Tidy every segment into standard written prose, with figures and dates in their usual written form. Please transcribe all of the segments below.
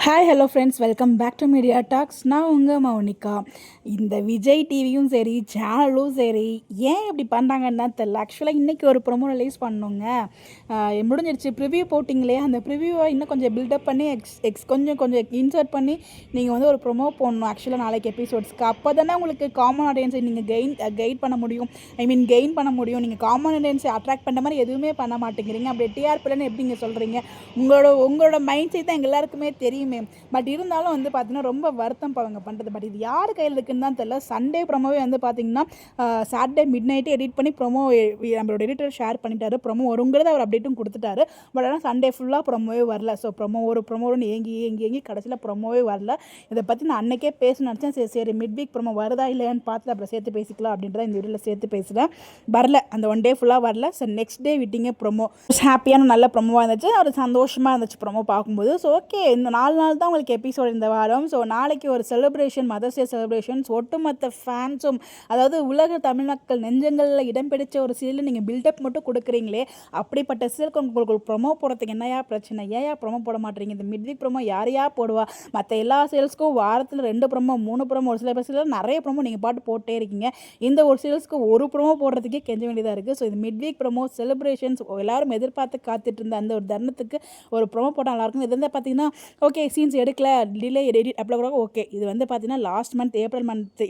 Hi hello friends, welcome back to media talks. நான் உங்கள் மௌனிகா. இந்த விஜய் டிவியும் சரி, சேனலும் சரி, ஏன் இப்படி பண்ணுறாங்கன்னு தான் தெரில. ஆக்சுவலாக இன்றைக்கி ஒரு ப்ரொமோ ரிலீஸ் பண்ணோங்க. முடிஞ்சிருச்சு. ப்ரிவ்யூ போட்டிங்களே, அந்த ப்ரிவ்யூவை இன்னும் கொஞ்சம் பில்டப் பண்ணி கொஞ்சம் கொஞ்சம் இன்சர்ட் பண்ணி நீங்கள் வந்து ஒரு ப்ரொமோ போடணும். ஆக்சுவலாக நாளைக்கு எபிசோட்ஸ்க்கு அப்போ தானே உங்களுக்கு காமன் ஆடியன்ஸை நீங்கள் கைட் பண்ண முடியும். கெயின் பண்ண முடியும். நீங்கள் காமன் ஆடியன்ஸை அட்ராக்ட் பண்ணுற மாதிரி எதுவுமே பண்ண மாட்டேங்கிறீங்க. அப்படி டிஆர்பிலன்னு எப்படி நீங்கள் சொல்கிறீங்க? உங்களோட மைண்ட் செட் தான் எங்கள் எல்லாருக்குமே தெரியும். பட் இருந்தாலும் வந்து பார்த்தீங்கன்னா ரொம்ப வருத்தம் அவங்க பண்ணுறது. பட் இது யார் கையில் இருக்குன்னு தான் தெரியல. சண்டே ப்ரொமோவே வந்து பார்த்தீங்கன்னா சாட்டர்டே மிட் நைட்டே எடிட் பண்ணி ப்ரொமோ நம்மளோட எடிட்டர் ஷேர் பண்ணிட்டாரு. ப்ரொமோ வருங்கிறத அவர் அப்டேட்டும் கொடுத்துட்டாரு. பட் ஆனால் சண்டே ஃபுல்லாக ப்ரொமோவே வரல. ஸோ ப்ரொமோன்னு ஏங்கி கடைசியில் ப்ரொமோவே வரல. இதை பற்றி நான் அன்றைக்கே பேசணும்னு நினச்சேன். சரி மிட் வீக் ப்ரொமோ வருதா இல்லையான்னு பார்த்து அப்புறம் சேர்த்து பேசிக்கலாம் அப்படின்றத இந்த வீடியோவில் சேர்த்து பேசுகிறேன். வரல, அந்த ஒன் டே ஃபுல்லாக வரல. ஸோ நெக்ஸ்ட் டே விட்டிங்க ப்ரொமோ. ஹாப்பியான நல்ல ப்ரொமோவாக இருந்துச்சு. ஒரு சந்தோஷமாக இருந்துச்சு ப்ரொமோ பார்க்கும்போது. ஸோ ஓகே, இந்த 4 நாள் தான் உங்களுக்கு எபிசோட் இந்த வாரம். ஸோ நாளைக்கு ஒரு செலிப்ரேஷன், மதர்ஸ் டே செலிப்ரேஷன்ஸ். ஒட்டுமொத்த ஃபேன்ஸும், அதாவது உலக தமிழ் மக்கள் நெஞ்சங்களில் இடம் பிடிச்ச ஒரு சீரியல் நீங்கள் பில்டப் மட்டும் கொடுக்குறீங்களே, அப்படிப்பட்ட சீரியலுக்கு உங்களுக்கு ப்ரொமோ போடுறதுக்கு என்னையா பிரச்சனை? ஏயா ப்ரொமோ போட மாட்டேறீங்க? இந்த மிட் வீக் ப்ரொமோ யாரையா போடுவா? மற்ற எல்லா சீரியல்ஸ்க்கும் வாரத்தில் 2 ப்ரொமோ 3 ப்ரொமோ, ஒரு சில பஸ்ஸில் நிறைய ப்ரொமோ நீங்கள் பாட்டு போட்டே இருக்கீங்க. இந்த ஒரு சீரியல்ஸ்க்கு ஒரு ப்ரொமோ போடுறதுக்கே கெஞ்ச வேண்டியதாக இருக்குது. ஸோ இது மிட் வீக் ப்ரொமோ செலிப்ரேஷன்ஸ் எல்லாரும் எதிர்பார்த்து காத்துட்டு இருந்த அந்த ஒரு தருணத்துக்கு ஒரு ப்ரொமோ போட்டால் நல்லாயிருக்கும். இது வந்து பார்த்தீங்கன்னா ஓகே, சீன்ஸ் எடுக்கல, டிலே எடிட் அப்படி கூட ஓகே. இது வந்து பார்த்தீங்கன்னா last month April month,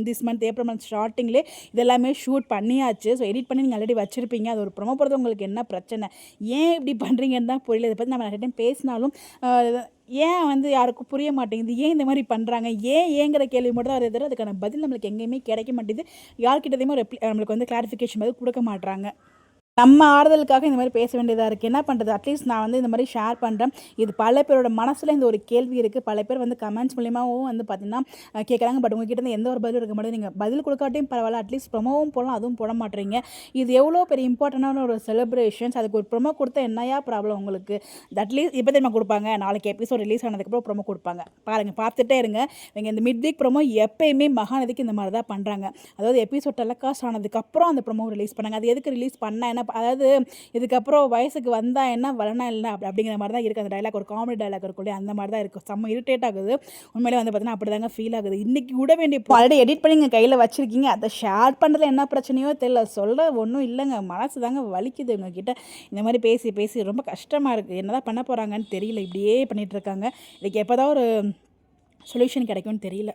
this month April month ஸ்டார்டிங்லேயே இதெல்லாமே ஷூட் பண்ணியாச்சு. ஸோ எடிட் பண்ணி நீங்கள் ஆல்ரெடி வச்சுருப்பீங்க. அது ஒரு ப்ரொமோ போடுறது உங்களுக்கு என்ன பிரச்சனை? ஏன் இப்படி பண்ணுறீங்கன்னு தான் புரியல. இதை பற்றி நம்ம நிறைய டைம் பேசினாலும் ஏன் வந்து யாருக்கும் புரிய மாட்டேங்குது. ஏன் இந்த மாதிரி பண்ணுறாங்க? ஏங்கிற கேள்வி மட்டும் தான் வருது. அதுக்கான பதில் நம்மளுக்கு எங்கேயுமே கிடைக்க மாட்டேங்குது. யார்கிட்டதையுமே நம்மளுக்கு வந்து கிளாரிஃபிகேஷன் பதில் கொடுக்க மாட்றாங்க. நம்ம ஆறுதலுக்காக இந்த மாதிரி பேச வேண்டியதாக இருக்குது. என்ன பண்ணுறது? அட்லீஸ்ட் நான் வந்து இந்த மாதிரி ஷேர் பண்ணுறேன். இது பல பேரோட மனசில் இந்த ஒரு கேள்வி இருக்குது. பல பேர் வந்து கமெண்ட்ஸ் மூலியமாகவும் வந்து பார்த்திங்கன்னா கேட்குறாங்க. பட் உங்ககிட்ட இருந்து எந்த ஒரு பதிலும் இருக்க மாட்டேது. நீங்கள் பதில் கொடுக்காட்டியும் பரவாயில்ல, அட்லீஸ்ட் ப்ரொமோவும் போடலாம், அதுவும் போட மாட்டேறீங்க. இது எவ்வளோ பெரிய இம்பார்ட்டண்டான ஒரு செலிப்ரேஷன்ஸ். அதுக்கு ஒரு ப்ரொமோ கொடுத்தா என்னையா ப்ராப்ளம் உங்களுக்கு? அட்லீஸ்ட் இப்போ தெரியுமா கொடுப்பாங்க, நாளைக்கு எபிசோட் ரிலீஸ் ஆனதுக்கப்புறம் ப்ரொமோ கொடுப்பாங்க. பாருங்கள், பார்த்துட்டே இருங்க. நீங்கள் இந்த மிட் வீக் ப்ரொமோ எப்பயுமே மகாநதிக்கு இந்த மாதிரி தான் பண்ணுறாங்க. அதாவது எபிசோட் டெலிகாஸ்ட் ஆனதுக்கப்புறம் அந்த ப்ரொமோ ரிலீஸ் பண்ணாங்க. அது எதுக்கு ரிலீஸ் பண்ணால் என்ன, அதாவது இதுக்கப்புறம் வயசுக்கு வந்தா என்ன, வரனா இல்லை அப்படிங்கிற மாதிரி தான் இருக்குது. அந்த டைலாக் ஒரு காமெடி டைலாக் இருக்குள்ளே, அந்த மாதிரி தான் இருக்குது. செம்ம இரிட்டேட் ஆகுது. உண்மையிலே வந்து பார்த்தீங்கன்னா அப்படி தாங்க ஃபீல் ஆகுது. இன்றைக்கி விட வேண்டிய ஆல்ரெடி எடிட் பண்ணி நீங்கள் கையில் வச்சுருக்கீங்க. அதை ஷேர் பண்ணுறதுல என்ன பிரச்சனையோ தெரியல. சொல்ல ஒன்றும் இல்லைங்க, மனசு தாங்க வலிக்குது. உங்ககிட்ட இந்த மாதிரி பேசி பேசி ரொம்ப கஷ்டமாக இருக்குது. என்ன தான் பண்ண போகிறாங்கன்னு தெரியல. இப்படியே பண்ணிகிட்ருக்காங்க. இதுக்கு எப்போ தான் ஒரு சொல்யூஷன் கிடைக்கும்னு தெரியல.